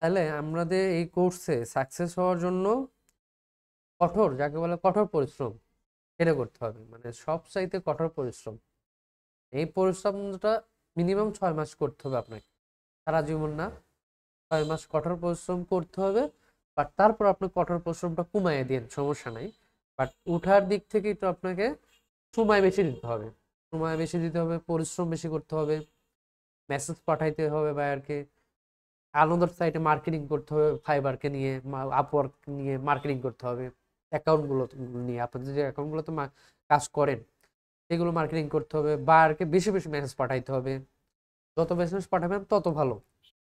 তাহলে আমাদের এই কোর্সে সাকসেস হওয়ার জন্য কঠোর, যাকে বলে কঠোর পরিশ্রম, সেটা করতে হবে। মানে সব চাইতে কঠোর পরিশ্রম। এই পরিশ্রমটা মিনিমাম 6 মাস করতে হবে আপনাকে, সারা জীবন না, 6 মাস কঠোর পরিশ্রম করতে হবে। বাট তারপর আপনি কঠোর পরিশ্রমটা কমাইয়ে দিন, সমস্যা নাই। বাট উঠার দিক থেকে তো আপনাকে সময় বেশি দিতে হবে, সময় বেশি দিতে হবে, পরিশ্রম বেশি করতে হবে, মেসেজ পাঠাইতে হবে বায়ারকে, আলাদা সাইটে মার্কেটিং করতে হবে, ফাইবারকে নিয়ে, আপওয়ার্ক নিয়ে মার্কেটিং করতে হবে, অ্যাকাউন্টগুলো নিয়ে, আপনাদের যে অ্যাকাউন্টগুলোতে কাজ করেন সেগুলো মার্কেটিং করতে হবে, বায়ারকে বেশি বেশি মেসেজ পাঠাইতে হবে। যত মেসেজ পাঠাবেন তত ভালো।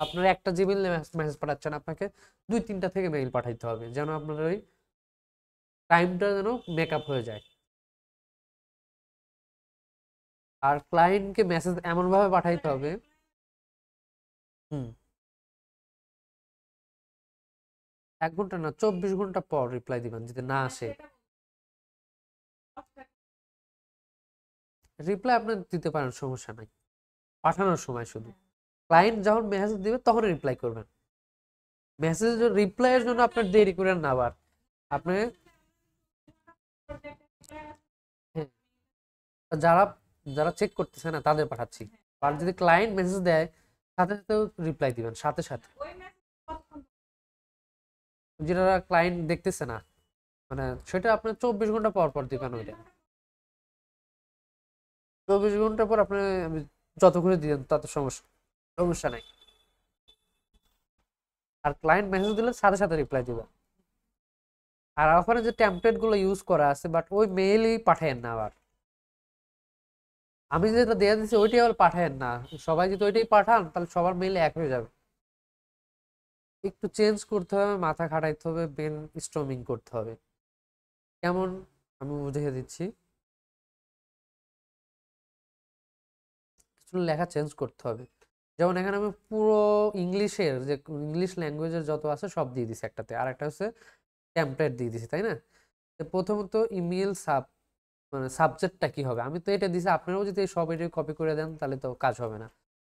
আপনার একটা জিমেইল মেসেজ পাঠাচ্ছেন, আপনাকে 2-3টা থেকে মেইল পাঠাইতে হবে, যেন আপনার ওই টাইমটা যেন মেকআপ হয়ে যায়। আর ক্লায়েন্টকে মেসেজ এমন ভাবে পাঠাইতে হবে। হুম। 1 ঘন্টা না, 24 ঘন্টা পর রিপ্লাই দিবেন যদি না আসে। রিপ্লাই আপনি দিতে পারেন, সমস্যা নাই, পাঠানোর সময় শুধু। ক্লায়েন্ট যখন মেসেজ দিবে তখন রিপ্লাই করবেন। মেসেজ রিপ্লাইয়ের জন্য আপনার দেরি করেন না আবার। আপনি, হ্যাঁ, যারা যারা চেক করতেছে না তাদের পাঠাচ্ছি। আর যদি ক্লায়েন্ট মেসেজ দেয়, সাথে সাথে রিপ্লাই দিবেন, সাথে সাথে। যেটা ক্লায়েন্ট দেখতেছে না, মানে সেটা আপনি 24 ঘন্টা পর পর দিবেন ওইটা। 24 ঘন্টা পর আপনি যত করে দিবেন তত সমস্যা, সমস্যা নাই। আর ক্লায়েন্ট মেসেজ দিলে সাথে সাথে রিপ্লাই দিবেন। আর ওখানে যে টেমপ্লেট গুলো ইউজ করা আছে, বাট ওই মেইলই পাঠায়েন না আবার। আমি যেটা দেয়া দিচ্ছি ওইটাই আবার পাঠায়েন না। সবাই যদি ওইটাই পাঠান তাহলে সবার মেইল এক হয়ে যাবে। একটু চেঞ্জ করতে হবে, মাথা খাটাইতে হবে, ব্রেন স্টর্মিং করতে হবে। কেমন, আমি বুঝিয়ে দিচ্ছি। কিছু লেখা চেঞ্জ করতে হবে। যেমন এখানে আমি পুরো ইংলিশের যে ইংলিশ ল্যাঙ্গুয়েজের যত আছে সব দিয়ে দিছি একটাতে, আর একটা হচ্ছে টেমপ্লেট দিয়ে দিছি, তাই না? তো প্রথমত ইমেল মানে সাবজেক্টটা কি হবে, আমি তো এটা দিছি। আপনারাও যদি সব এটা কপি করে দেন তাহলে তো কাজ হবে না।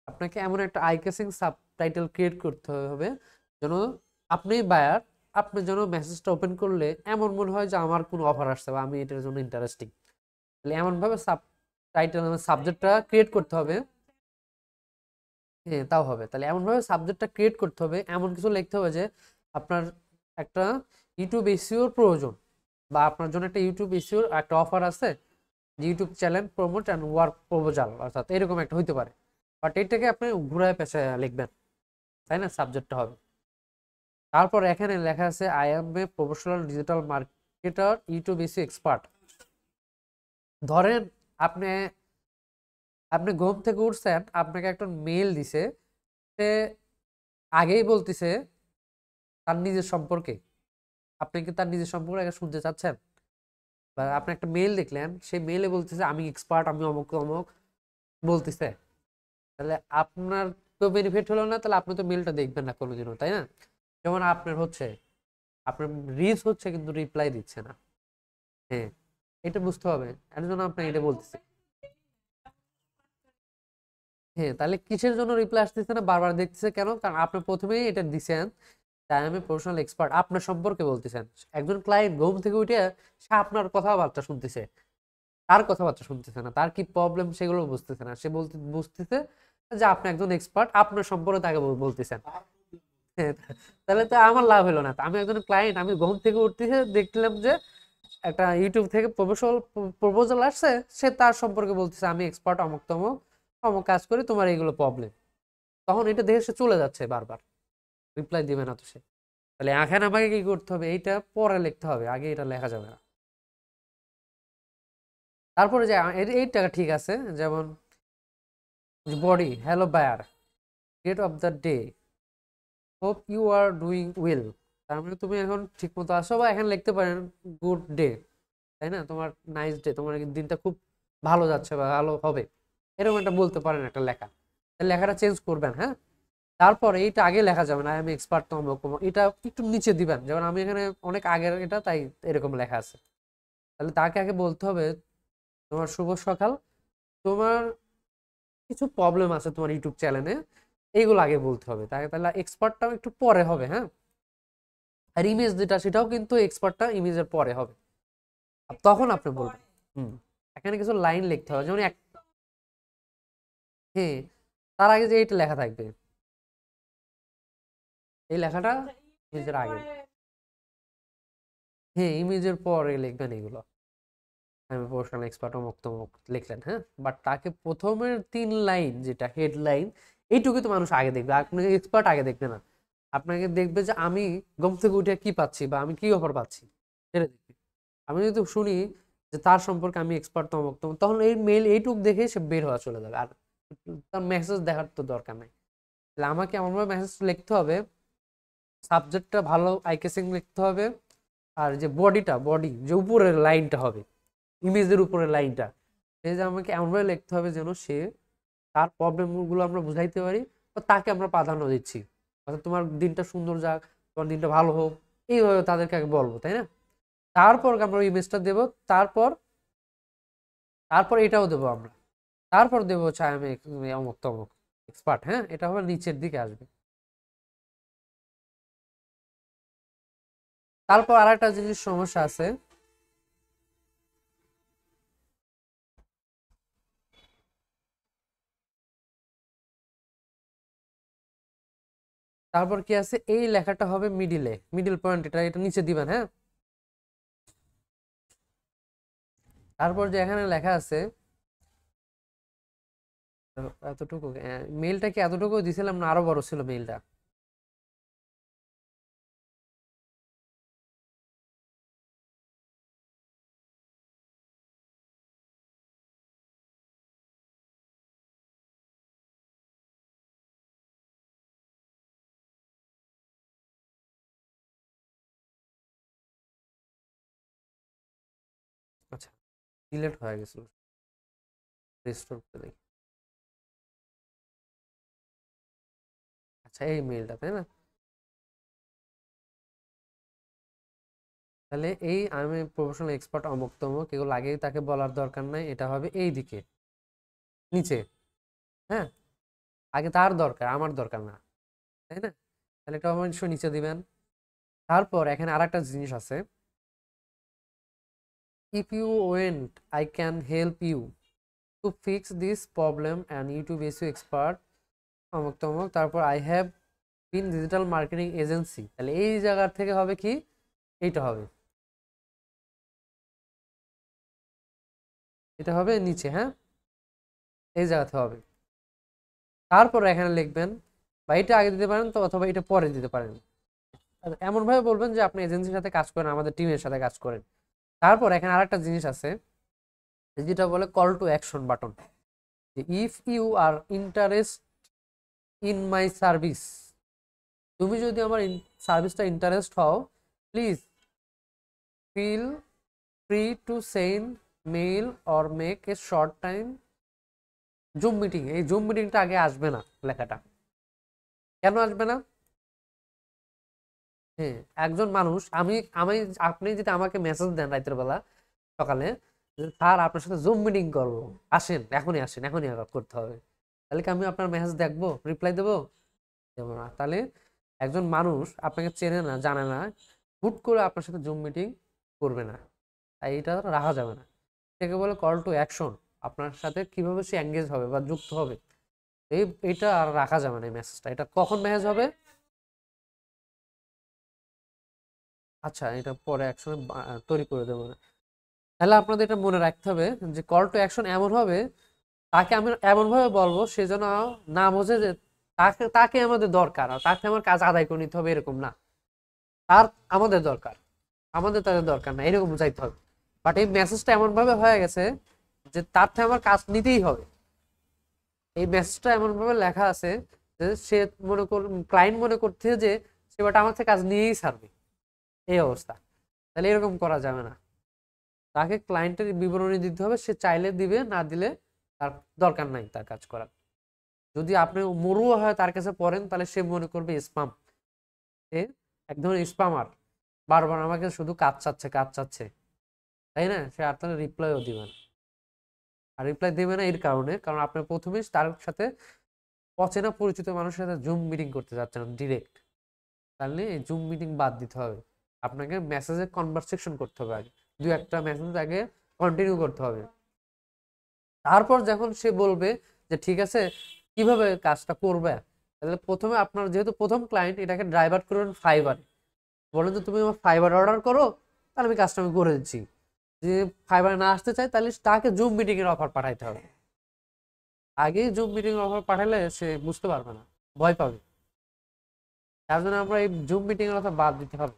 আপনাকে এমন একটা আই ক্যাচিং সাবটাইটেল ক্রিয়েট করতে হবে যেন আপনি বায়ার, আপনি যেন মেসেজটা ওপেন করলে এমন মনে হয় যে আমার কোনো অফার আসছে বা আমি এটার জন্য ইন্টারেস্টিং। তাহলে এমনভাবে টাইটেল সাবজেক্টটা ক্রিয়েট করতে হবে। হ্যাঁ, তাও হবে। তাহলে এমনভাবে সাবজেক্টটা ক্রিয়েট করতে হবে, এমন কিছু লিখতে হবে যে আপনার একটা ইউটিউব এসইওর প্রয়োজন, বা আপনার জন্য একটা ইউটিউব এসইওর একটা অফার আছে, YouTube channel promote and work proposal, অর্থাৎ এরকম একটা হইতে পারে। বাট এটাকে আপনি ঘুরায় পেঁচায় লিখবেন, তাই না? সাবজেক্টটা হবে। তারপর এখানে লেখা আছে I M a professional digital marketer, YouTube SEO expert. ধরেন আপনি আপনি ঘুম থেকে উঠছেন, আপনাকে একটা মেল দিছে, সে আগেই বলতেছে তার নিজের সম্পর্কে। আপনি কি তার নিজের সম্পর্কে আগে শুনতে চাচ্ছেন? বা আপনি একটা মেল দেখলেন, সেই মেলে বলতেছে আমি এক্সপার্ট, আমি অমুক অমুক বলতেছে, তাহলে আপনার তো বেনিফিট হলো না, তাহলে আপনি তো মেলটা দেখবেন না কোনোদিনও, তাই না? যেমন আপনার হচ্ছে, আপনার রিচ হচ্ছে কিন্তু রিপ্লাই দিচ্ছে না। হ্যাঁ, এটা বুঝতে হবে, এর জন্য আপনার এটা বলতেছি। হ্যাঁ, তাহলে কিসের জন্য রিপ্লাই আসতেছে না, বারবার দেখতেছে কেন? কারণ আপনি প্রথমেই এটা দিছেন তাই আমি প্রফেশনাল এক্সপার্ট, আপনার সম্পর্কে বলতেছেন। একজন ক্লায়েন্ট ঘুম থেকে উঠে সে আপনার কথাবার্তা শুনতেছে, তার কথাবার্তা শুনতেছে না, তার কি প্রবলেম সেগুলো বুঝতেছে না, সে বুঝতেছে যে আপনি একজন এক্সপার্ট, আপনার সম্পর্কে তাকে বলতেছেন। হ্যাঁ, তাহলে তো আমার লাভ হলো না। আমি একজন ক্লায়েন্ট, আমি ঘুম থেকে উঠতেছে দেখলাম যে একটা ইউটিউব থেকে প্রফেশনাল প্রপোজাল আসছে, সে তার সম্পর্কে বলতেছে আমি এক্সপার্ট, অমুক তমুক, অমুক কাজ করি, তোমার এইগুলো প্রবলেম। তখন এটা দেখে সে চলে যাচ্ছে, বারবার রিপ্লাই দিবে না তো সে। তাহলে এখন আমাকে কি করতে হবে, এইটা পরে লিখতে হবে, আগে এটা লেখা যাবে না। তারপরে যে এইটা ঠিক আছে, যেমন body, hello buyer, date of the day, hope you are doing well. তার মানে তুমি এখন ঠিক মতো আসো, বা এখন লিখতে পারেন গুড ডে, তাই না? তোমার নাইস ডে, তোমার দিনটা খুব ভালো যাচ্ছে বা ভালো হবে, এরকম একটা বলতে পারেন একটা লেখা। তাহলে লেখাটা চেঞ্জ করবেন, হ্যাঁ। তারপর এইটা আগে লেখা যাবে না, আমি এক্সপার্ট, তোমার এটা একটু নিচে দিবেন, যেমন আমি এখানে অনেক আগের এটা, তাই এরকম লেখা আছে। তাহলে তাকে আগে বলতে হবে তোমার শুভ সকাল, তোমার কিছু প্রবলেম আছে তোমার ইউটিউব চ্যানেলে, এইগুলো আগে বলতে হবে, তাহলে এক্সপার্টটাও একটু পরে হবে। হ্যাঁ, আর ইমেজ যেটা সেটাও কিন্তু এক্সপার্টটা ইমেজের পরে হবে, তখন আপনি বলবেন। হুম, এখানে কিছু লাইন লিখতে হবে, যেমন হ্যাঁ, তার আগে যে এইটা লেখা থাকবে, এই লেখাটা ইমেজের আগে। হ্যাঁ, ইমেজের পরে লিখবেন এগুলো। আমি প্রফেশনাল এক্সপার্ট অমুক তমুক লিখলেন, হ্যাঁ, বাট তাকে প্রথমের 3 লাইন যেটা হেডলাইন, এইটুকু তো মানুষ আগে দেখবে, আপনাকে এক্সপার্ট আগে দেখবে না। আপনাকে দেখবে যে আমি ঘুম থেকে উঠে কি পাচ্ছি বা আমি কি অফার পাচ্ছি, সেটা দেখবে। আমি যদি শুনি যে তার সম্পর্কে আমি এক্সপার্ট তমুক তমুক, তখন এই মেল এইটুক দেখে সে বের হওয়া চলে যাবে, আর তার মেসেজ দেখার তো দরকার নাই। তাহলে আমাকে এমনভাবে মেসেজ লিখতে হবে, সাবজেক্টটা ভালো আইকেসিং লিখতে হবে, আর যে বডি যে উপরের লাইনটা হবে, ইমেজের উপরের লাইনটা, এই যে আমাকে এমনভাবে লিখতে হবে যেন সে তার প্রবলেমগুলো আমরা বুঝাইতে পারি, বা তাকে আমরা প্রাধান্য দিচ্ছি, অর্থাৎ তোমার দিনটা সুন্দর যাক, তোমার দিনটা ভালো হোক, এইভাবে তাদেরকে আগে বলবো, তাই না? তারপর আমরা ইমেজটা দেবো, তারপর তারপর এটাও দেবো আমরা, তারপর দেবো হচ্ছে আমি অমুক তমুক এক্সপার্ট। হ্যাঁ, এটা হবে নিচের দিকে আসবে। তারপর আর একটা জিনিস সমস্যা আছে, তারপর কি আছে, এই লেখাটা হবে মিডিল পয়েন্ট, এটা এটা নিচে দিবেন। হ্যাঁ, তারপর যে এখানে লেখা আছে এতটুকু, মেইলটা কি এতটুকু দিছিলাম না আরো বড় ছিল মেইলটা? আচ্ছা, ডিলেট হয়ে গেছিল, রিস্টোর করে দেখি। আচ্ছা, এই মেইলটা তাই না? তাহলে এই আমি প্রফেশনাল এক্সপার্ট অমুক তমুক এগুলো আগেই তাকে বলার দরকার নাই, এটা হবে এই দিকে নিচে। হ্যাঁ, আগে তার দরকার, আমার দরকার না, তাই না? তাহলে এটা অবশ্যই নিচে দিবেন। তারপর এখানে আর একটা জিনিস আছে, if you went I can help you to fix this problem and YouTube SEO expert অমুক তমুক, তারপর I have been digital marketing agency, তাহলে এই জায়গার থেকে হবে কি, এইটা হবে, এটা হবে নিচে। হ্যাঁ, এই জায়গাতে হবে। তারপর এখানে লিখবেন, বা এটা আগে দিতে পারেন তো, অথবা এটা পরে দিতে পারেন। এমন ভাবে বলবেন যে আপনি এজেন্সির সাথে কাজ করেন, আমাদের টিমের সাথে কাজ করেন। তারপর এখানে আরেকটা জিনিস আছে, যেটা বলে call to action button. If you are interest in my service, তুমি যদি আমার সার্ভিসটা ইন্টারেস্ট হও, please feel free to send mail or make a short time Zoom meeting. এই জুম মিটিংটা আগে আসবে না লেখাটা, কেন আসবে না? হ্যাঁ, একজন মানুষ, আমি আমি আপনি যদি আমাকে মেসেজ দেন রাতের বেলা সকালে, যে স্যার আপনার সাথে জুম মিটিং করবো, আসেন এখনই, আসেন এখনই করতে হবে, তাহলে কি আমি আপনার মেসেজ দেখবো, রিপ্লাই দেবো? দেবো না। তাহলে একজন মানুষ আপনাকে চেনে না, জানে না, হুট করে আপনার সাথে জুম মিটিং করবে না, তাই এটা রাখা যাবে না। এটাকে বলে কল টু অ্যাকশন, আপনার সাথে কিভাবে সে এঙ্গেজ হবে বা যুক্ত হবে, এইটা আর রাখা যাবে না এই মেসেজটা। এটা কখন মেসেজ হবে? আচ্ছা, এটা পরে একসঙ্গে তৈরি করে দেবো না। তাহলে আপনাদের এটা মনে রাখতে হবে যে কল টু অ্যাকশন এমন হবে, তাকে আমি এমন ভাবে বলবো সে যেন না বোঝে যে তাকে তাকে আমাদের দরকার, আর তাকে আমার কাজ আদায় করে নিতে হবে, এরকম না। তার আমাদের দরকার, আমাদের তাদের দরকার না, এরকম বুঝাইতে হবে। বাট এই মেসেজটা এমন ভাবে হয়ে গেছে যে তার থেকে আমার কাজ নিতেই হবে। এই মেসেজটা এমন ভাবে লেখা আছে যে সে মনে কর, ক্লায়েন্ট মনে করতে যে সে বাট আমার থেকে কাজ নিয়েই ছাড়বে, এই অবস্থা। তাহলে এরকম করা যাবে না, তাকে ক্লায়েন্টের বিবরণী দিতে হবে, সে চাইলে দিবে, না দিলে তার দরকার নাই তার কাজ করার। যদি আপনি মরুও হয় তার কাছে পড়েন, তাহলে সে মনে করবে স্পাম, সে এক ধরনের স্পামার, বারবার আমাকে শুধু কাজ চাচ্ছে কাজ চাচ্ছে, তাই না? সে আপনার রিপ্লাইও দিবে না। আর রিপ্লাই দেবে না এর কারণে, কারণ আপনি প্রথমে তার সাথে অচেনা পরিচিত মানুষের সাথে জুম মিটিং করতে যাচ্ছেন ডিরেক্ট, তাহলে এই জুম মিটিং বাদ দিতে হবে। আপনাকে মেসেজে কনভারসেশন করতে হবে, আগে দু একটা মেসেজ আগে কন্টিনিউ করতে হবে। তারপর যখন সে বলবে যে ঠিক আছে কিভাবে কাজটা করবে, তাহলে প্রথমে আপনার যেহেতু প্রথম ক্লায়েন্ট, এটাকে ড্রাইভার করবেন ফাইবার। বলেন যে তুমি আমার ফাইবার অর্ডার করো, তাহলে আমি কাজটা আমি করে দিচ্ছি। যে ফাইবারে না আসতে চাই, তাহলে তাকে জুম মিটিং এর অফার পাঠাইতে হবে। আগেই জুম মিটিং এর অফার পাঠালে সে বুঝতে পারবে না, ভয় পাবে। তার জন্য আমরা এই জুম মিটিং এর কথা বাদ দিতে হবে।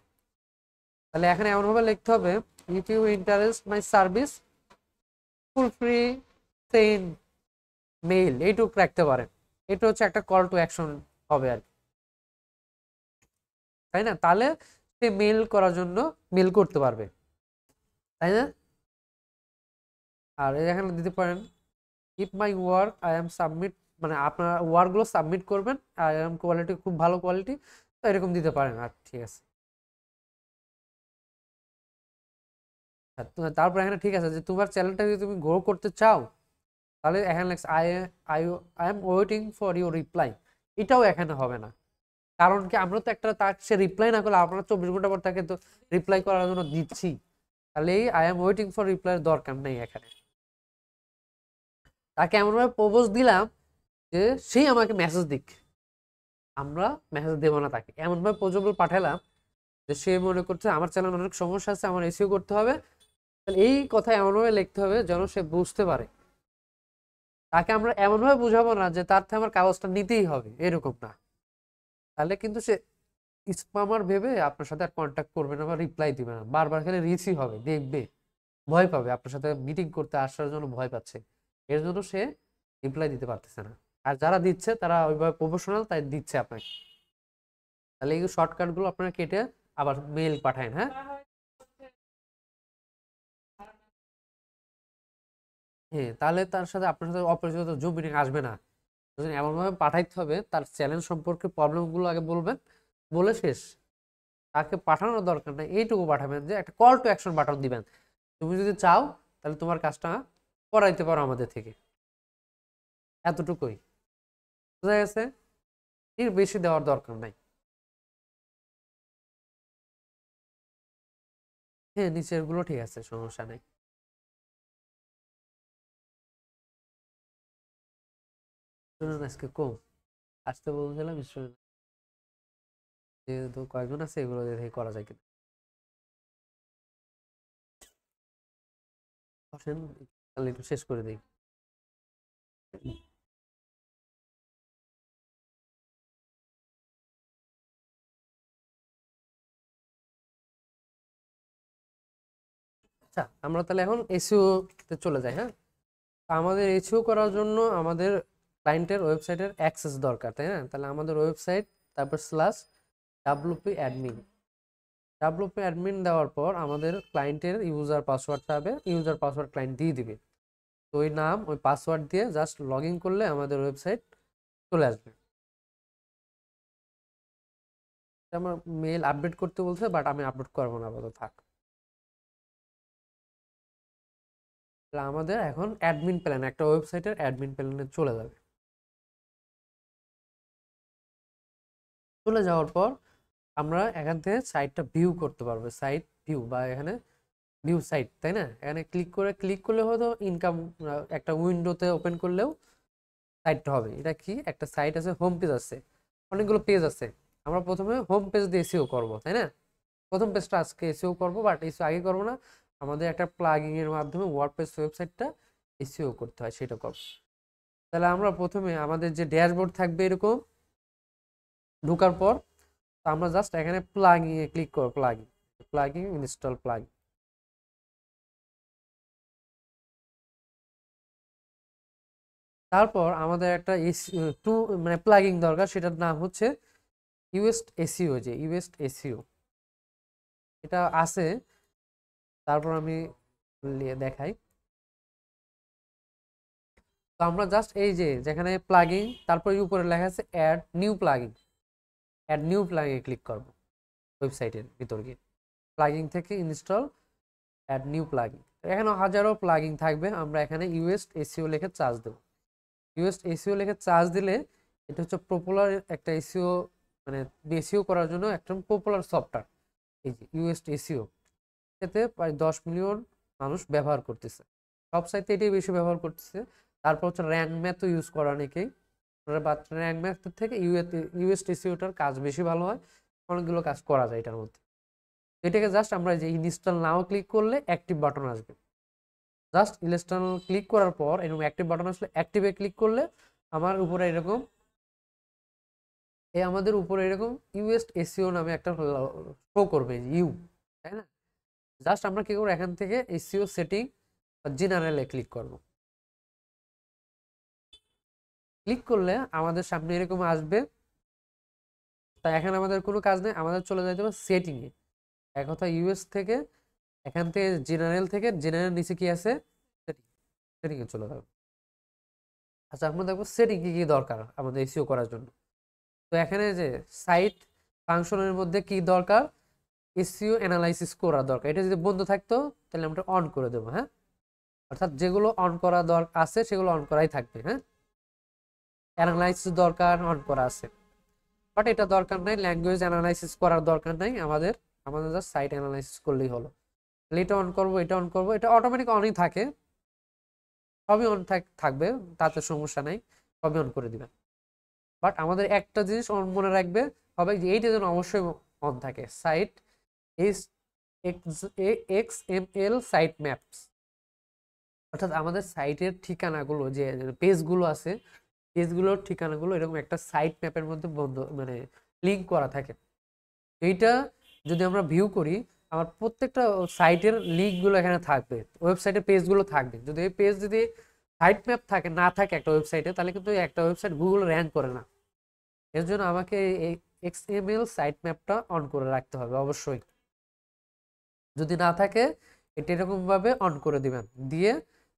তাহলে এখানে এমন ভাবে লিখতে হবে, if you interest my service full free send mail, এইটুকু রাখতে পারেন। এটা হচ্ছে একটা কল টু অ্যাকশন হবে আর কি, তাই না? তাহলে সে মেইল করার জন্য মেইল করতে পারবে, তাই না? আর এখানে দিতে পারেন if my work I am submit, মানে আপনার ওয়ার্কগুলো সাবমিট করবেন, আই এম কোয়ালিটি খুব ভালো কোয়ালিটি, তো এরকম দিতে পারেন। আর ঠিক আছে, তারপর এখানে ঠিক আছে যে তোমার চ্যানেলটা যদি তুমি গ্রো করতে চাও, তাহলে এখানে লেখা I I I am waiting for your reply, এটাও এখানে হবে না। কারণ কি, আমরা তো একটা তার সে রিপ্লাই না করলে আপনারা 24 ঘন্টা পর তাকে তো রিপ্লাই করার জন্য দিচ্ছি, তাহলে এই আই এম ওয়েটিং ফর রিপ্লাইয়ের দরকার নেই এখানে। তাকে এমনভাবে প্রপোজ দিলাম যে সেই আমাকে মেসেজ দিক, আমরা মেসেজ দেবো না তাকে। এমনভাবে প্রপোজাল পাঠালাম যে সে মনে করছে আমার চ্যানেল অনেক সমস্যা আছে, আমার এসইও করতে হবে, তাহলে এই কথা এমনভাবে লিখতে হবে যেন সে বুঝতে পারে। তাকে আমরা এমনভাবে বুঝাবো না যে তার থেকে আমার কাগজটা নিতেই হবে, এরকম না। তাহলে কিন্তু সে স্পামার ভেবে আপনার সাথে আর কন্ট্যাক্ট করবে না বা রিপ্লাই দিবে না, বারবার খালি রিচই হবে, দেখবে ভয় পাবে, আপনার সাথে মিটিং করতে আসার জন্য ভয় পাচ্ছে, এর জন্য সে রিপ্লাই দিতে পারতেছে না। আর যারা দিচ্ছে তারা ওইভাবে প্রফেশনাল, তাই দিচ্ছে আপনাকে। তাহলে এই শর্টকাট গুলো আপনারা কেটে আবার মেইল পাঠান। হ্যাঁ, হ্যাঁ, তাহলে তার সাথে আপনার সাথে অপরিচিত জুম মিটিং আসবে না। এমন ভাবে পাঠাইতে হবে, তার চ্যালেঞ্জ সম্পর্কে প্রবলেম গুলো আগে বলবেন, বলে শেষ। তাকে পাঠানোর দরকার নাই, এইটুকু পাঠাবেন যে একটা কল টু অ্যাকশন বাটন দিবেন, তুমি যদি চাও তাহলে তোমার কাজটা করাইতে পারো আমাদের থেকে, এতটুকুই। বুঝা গেছে? এর বেশি দেওয়ার দরকার নাই। হ্যাঁ, নিচের গুলো ঠিক আছে, সমস্যা নাই। শুনুন, আজকে কম আসতে বলছিলাম স্টুডেন্ট, যেহেতু কয়েকজন আছে এগুলো দেখে করা যায় কিনা। বসেন, তাহলে একটু শেষ করে দিই। আচ্ছা, আমরা তাহলে এখন এসইও তে চলে যাই। হ্যাঁ, আমাদের এসইও করার জন্য আমাদের ক্লায়েন্টের ওয়েবসাইটের অ্যাক্সেস দরকার, তাই না? তাহলে আমাদের ওয়েবসাইট, তারপর slash WP admin, WP admin দেওয়ার পর আমাদের ক্লায়েন্টের ইউজার পাসওয়ার্ড পাবে, ইউজার পাসওয়ার্ড ক্লায়েন্ট দিয়ে দিবে। তো ওই নাম, ওই পাসওয়ার্ড দিয়ে জাস্ট লগ ইন করলে আমাদের ওয়েবসাইট চলে আসবে। আমার মেল আপডেট করতে বলছে, বাট আমি আপলোড করবো না, আপাতত থাক। তাহলে আমাদের এখন অ্যাডমিন প্ল্যান, একটা ওয়েবসাইটের অ্যাডমিন প্ল্যানে চলে যাবে। চলে যাওয়ার পর আমরা এখান থেকে সাইটটা ভিউ করতে পারবো, সাইট ভিউ, বা এখানে ভিউ সাইট, তাই না? এখানে ক্লিক করলে হয়তো ইনকাম, একটা উইন্ডোতে ওপেন করলেও সাইটটা হবে। এটা কি, একটা সাইট আছে, হোম পেজ আছে, অনেকগুলো পেজ আছে। আমরা প্রথমে হোম পেজ দিয়ে এসইও করব, তাই না? প্রথম পেজটা আজকে এসইও করব, বাট এসইও আগে করব না, আমাদের একটা প্লাগইন এর মাধ্যমে ওয়ার্ডপ্রেস ওয়েবসাইটটা এসইও করতে হয়, সেটা করব। তাহলে আমরা প্রথমে আমাদের যে ড্যাশবোর্ড থাকবে এরকম, ঢোকার পর তো আমরা জাস্ট এখানে প্লাগইন এ ক্লিক করব, প্লাগইন ইনস্টল প্লাগইন। তারপর আমাদের একটা টু মানে প্লাগইন দরকার, সেটার নাম হচ্ছে ইউএস এসইও, যে ইউএস এসইও এটা আছে। তারপর আমি দেখাই। তো আমরা জাস্ট এই যে যেখানে প্লাগইন, তারপর উপরে লেখা আছে add new plugin, add new plugin click করব। ওয়েবসাইটের ভিতর গিয়ে প্লাগইন থেকে ইনস্টল অ্যাড নিউ প্লাগইন, এখানে হাজারো প্লাগইন থাকবে। আমরা এখানে ইউএস এসইও লিখে চার্জ দেব। ইউএস এসইও লিখে চার্জ দিলে এটা হচ্ছে পপুলার একটা এসইও, মানে এসইও করার জন্য একটা পপুলার সফটওয়্যার। এই যে ইউএস এসইও, এতে প্রায় 10 মিলিয়ন মানুষ ব্যবহার করতেছে, সব সাইটে এটাই বেশি ব্যবহার করতেছে। তারপর হচ্ছে র্যাঙ্ক ম্যাথও ইউজ করা অনেকেই, বাট র্যাঙ্ক ম্যাথের থেকে ইউএস এসইওটার কাজ বেশি ভালো হয়, অনেকগুলো কাজ করা যায় এটার মধ্যে। এটাকে জাস্ট আমরা যে ইনস্টল নাও ক্লিক করলে অ্যাক্টিভ বাটন আসবে, জাস্ট ইনস্টল ক্লিক করার পর এরকম অ্যাক্টিভ বাটন আসলে অ্যাক্টিভে ক্লিক করলে আমার উপরে এরকম আমাদের উপরে এরকম ইউএস এসইও নামে একটা শো করবে ইউ, তাই না? জাস্ট আমরা কি করবো, এখান থেকে এসইও সেটিং বা জেনারেলে ক্লিক করব। ক্লিক করলে আমাদের সামনে এরকম আসবে। তাই এখানে আমাদের কোনো কাজ নেই, আমাদের চলে যাইতে হবে সেটিংয়ে। এক কথা ইউএস থেকে, এখান থেকে জেনারেল নিচে কি আছে, সেটিংয়ে চলে যাবে। আচ্ছা, আমরা দেখবো সেটিং কি কি দরকার আমাদের এসইও করার জন্য। তো এখানে যে সাইট ফাংশনের মধ্যে কি দরকার, এসইও অ্যানালাইসিস করা দরকার। এটা যদি বন্ধ থাকতো তাহলে আমরা অন করে দেবো, হ্যাঁ, অর্থাৎ যেগুলো অন করা দরকার আছে সেগুলো অন করাই থাকবে, হ্যাঁ। অ্যানালাইসিস দরকার অন করা আছে, বাট এটা দরকার নাই, ল্যাঙ্গুয়েজ অ্যানালাইসিস করার দরকার নাই আমাদের, আমাদের জাস্ট সাইট অ্যানালাইসিস করলেই হলো। তাহলে এটা অন করবো, এটা অন করবো, এটা অটোমেটিক অনই থাকে, সবই অন থাকবে, তাতে সমস্যা নাই, সবই অন করে দিবেন। বাট আমাদের একটা জিনিস মনে রাখবে হবে যে এইটা যেন অবশ্যই অন থাকে, সাইট এক্সএমএল সাইট ম্যাপস, অর্থাৎ আমাদের সাইটের ঠিকানাগুলো যে পেজগুলো আছে, পেজগুলোর ঠিকানাগুলো এরকম একটা সাইট ম্যাপের মধ্যে বন্ধ, মানে লিঙ্ক করা থাকে। এইটা যদি আমরা ভিউ করি, আমার প্রত্যেকটা সাইটের লিঙ্কগুলো এখানে থাকবে, ওয়েবসাইটের পেজগুলো থাকবে। যদি এই পেজ যদি সাইট ম্যাপ থাকে না থাকে একটা ওয়েবসাইটে, তাহলে কিন্তু একটা ওয়েবসাইট গুগল র্যাঙ্ক করে না। এর জন্য আমাকে এই এক্সএমএল সাইট ম্যাপটা অন করে রাখতে হবে অবশ্যই। যদি না থাকে এটা এরকম ভাবে অন করে দিবেন, দিয়ে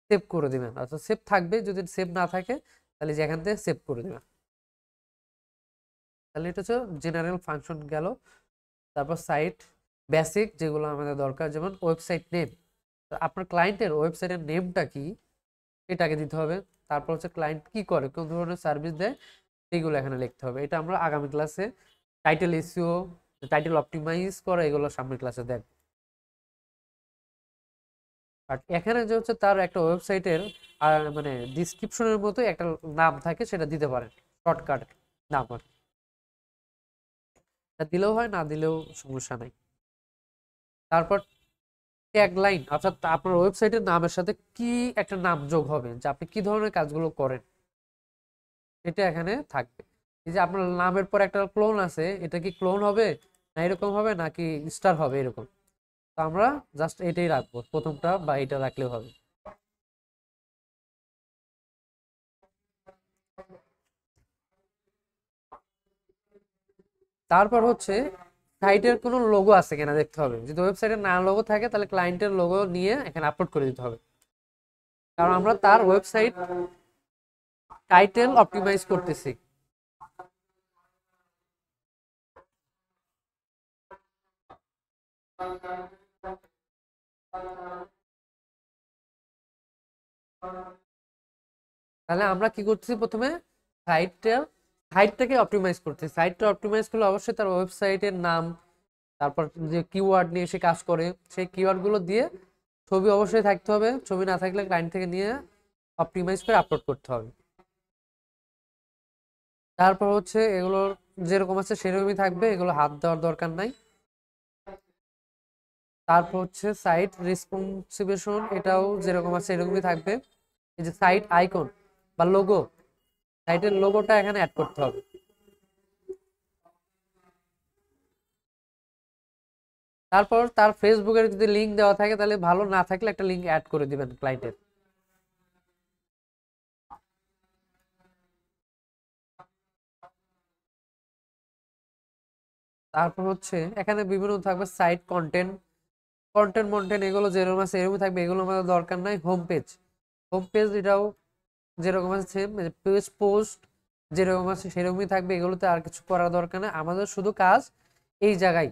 সেভ করে দিবেন, অর্থাৎ সেভ থাকবে। যদি সেভ না থাকে তাহলে যে এখান থেকে সেভ করে দিবেন। তাহলে এটা হচ্ছে জেনারেল ফাংশন গেল। তারপর সাইট বেসিক যেগুলো আমাদের দরকার, যেমন ওয়েবসাইট নেম, আপনার ক্লায়েন্টের ওয়েবসাইটের নেমটা কি এটাকে দিতে হবে। তারপর হচ্ছে ক্লায়েন্ট কি করে, কোন ধরনের সার্ভিস দেয়, এইগুলো এখানে লিখতে হবে। এটা আমরা আগামী ক্লাসে টাইটেল এসইও, টাইটেল অপটিমাইজ করা, এগুলো সামনের ক্লাসে দেখ। বাট এখানে যে হচ্ছে তার একটা ওয়েবসাইটের মানে ডিসক্রিপশনের মতো একটা নাম থাকে, সেটা দিতে পারেন, শর্টকাট নাম আর কি। দিলেও হয়, না দিলেও সমস্যা নাই। তারপর ট্যাগলাইন, অর্থাৎ আপনার ওয়েবসাইটের নামের সাথে কি একটা নাম যোগ হবে, যে আপনি কি ধরনের কাজগুলো করেন, এটা এখানে থাকবে। এই যে আপনার নামের পর একটা ক্লোন আছে, এটা কি ক্লোন হবে না এরকম হবে নাকি স্টার হবে এরকম, তো আমরা জাস্ট এটাই রাখবো প্রথমটা, বা এটা রাখলেও হবে। তারপর হচ্ছে সাইটের কোনো লোগো আছে কিনা দেখতে হবে। যদি ওয়েবসাইটের না লোগো থাকে তাহলে ক্লায়েন্টের লোগো নিয়ে এখানে আপলোড করে দিতে হবে, কারণ আমরা তার ওয়েবসাইট টাইটেল অপটিমাইজ করতেছি। তাহলে আমরা কি করতেছি, প্রথমে সাইটটাকে অপটিমাইজ করতেছি। সাইটটা অপটিমাইজ করলে অবশ্যই তার ওয়েবসাইটের নাম, তারপর যে কিওয়ার্ড নিয়ে সে কাজ করে সেই কিওয়ার্ড গুলো দিয়ে ছবি অবশ্যই থাকতে হবে, ছবি না থাকলে ক্লায়েন্ট থেকে নিয়ে অপটিমাইজ করে আপলোড করতে হবে। তারপর হচ্ছে এগুলো যেরকম আছে সেরকমই থাকবে, এগুলো হাত দেওয়ার দরকার নাই। তারপর হচ্ছে সাইট রেসপন্সিভেশন, এটাও যেরকম আছে এরকমই থাকবে। এই যে সাইট আইকন বা লোগো, সাইটের লোগোটা এখানে অ্যাড করতে হবে। তারপর তার ফেসবুকের যদি লিংক দেওয়া থাকে তাহলে ভালো, না থাকলে একটা লিংক অ্যাড করে দিবেন ক্লায়েন্টের। তারপর হচ্ছে এখানে বিভিন্ন থাকবে সাইট কন্টেন্ট, কন্টেন্ট এগুলো যেরকম আছে এরকমই থাকবে, এগুলো আমাদের দরকার নাই। হোম পেজ এটাও যেরকম আছে সেম, পেজ পোস্ট যেরকম আছে সেরকমই থাকবে, এগুলোতে আর কিছু করার দরকার নেই। আমাদের শুধু কাজ এই জায়গায়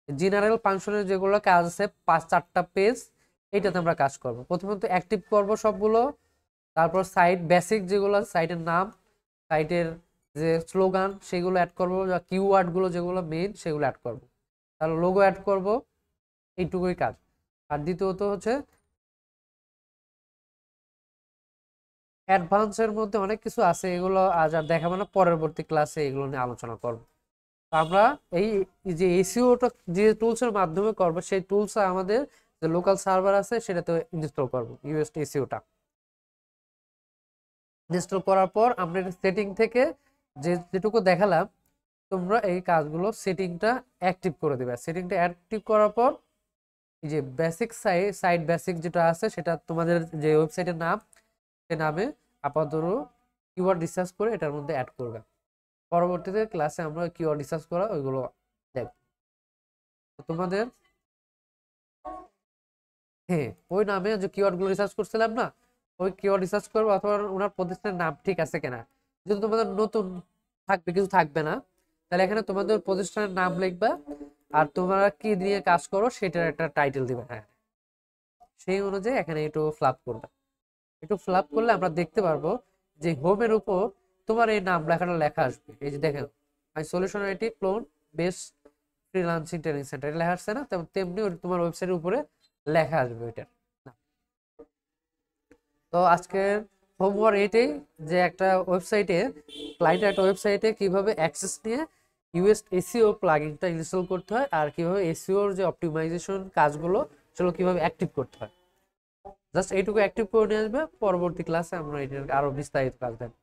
জেনারেল ফাংশনের যেগুলো কাজ আছে 5-4টা পেজ, এইটাতে আমরা কাজ করব। প্রথমত অ্যাক্টিভ করব সবগুলো, তারপর সাইট বেসিক যেগুলো সাইটের নাম, সাইটের যে স্লোগান সেগুলো অ্যাড করবো, বা কিওয়ার্ড গুলো যেগুলো মেইন সেগুলো অ্যাড করবো। তাহলে লোগো অ্যাড করব, এইটুকুই কাজ। আর দ্বিতীয়ত হচ্ছে অ্যাডভান্সের মধ্যে অনেক কিছু আছে, এগুলো আজ আর দেখাবো না, পরবর্তী ক্লাসে এগুলো নিয়ে আলোচনা করব। তো আমরা এই যে এসইওটা যে টুলসের মাধ্যমে করব, সেই টুলস আমাদের যে লোকাল সার্ভার আছে সেটাতে ইনস্টল করব, ইউএস এসইওটা ইনস্টল করার পর আমরা সেটিং থেকে যেটুকু দেখালাম, তোমরা এই কাজগুলো সেটিংটা অ্যাক্টিভ করে দেবে। সেটিংটা অ্যাক্টিভ করার পর এই যে বেসিক সাইট বেসিক যেটা আছে, সেটা তোমাদের যে ওয়েবসাইটের নাম, সে নামে আপাতত কিওয়ার্ড রিসার্চ করে এটার মধ্যে অ্যাড করবে। পরবর্তীতে ক্লাসে আমরা কিওয়ার্ড রিসার্চ করা ওইগুলো দেখব। তোমাদের হ্যাঁ, ওই নামে যে কিওয়ার্ড গুলো রিসার্চ করছিলাম না, ওই কিওয়ার্ড রিসার্চ করবো, অথবা ওনার প্রতিষ্ঠানের নাম ঠিক আছে কিনা। যদি তোমাদের নতুন থাকবে, কিছু থাকবে না, তাহলে এখানে তোমাদের প্রতিষ্ঠানের নাম লিখবা, আর তোমরা কি নিয়ে কাজ করো সেটার একটা টাইটেল দিবে। হ্যাঁ, সেই অনুযায়ী এখানে একটু ফ্লাপ করবে। একটু ফ্লাপ করলে আমরা দেখতে পারবো যে হোমের উপর তোমার এই নাম লেখাটা লেখা আসবে। এই যে দেখেন, I solution IT clone best freelancing training centre, এটা লেখা আসছে না? তেমনি তোমার ওয়েবসাইটের উপরে লেখা আসবে ওইটার। তো আজকের হোমওয়ার্ক এটাই, যে একটা ওয়েবসাইটে, ক্লায়েন্টের একটা ওয়েবসাইটে কিভাবে অ্যাক্সেস নিয়ে ইউএস এসইও প্লাগইনটা ইনস্টল করতে হয়, আর কিভাবে এসইওর যে অপটিমাইজেশন কাজগুলো সেগুলো কিভাবে অ্যাক্টিভ করতে হয়। জাস্ট এইটুকু অ্যাক্টিভ করে নিয়ে আসবে। পরবর্তী ক্লাসে আমরা এটার আরো বিস্তারিত কাজ দেখব।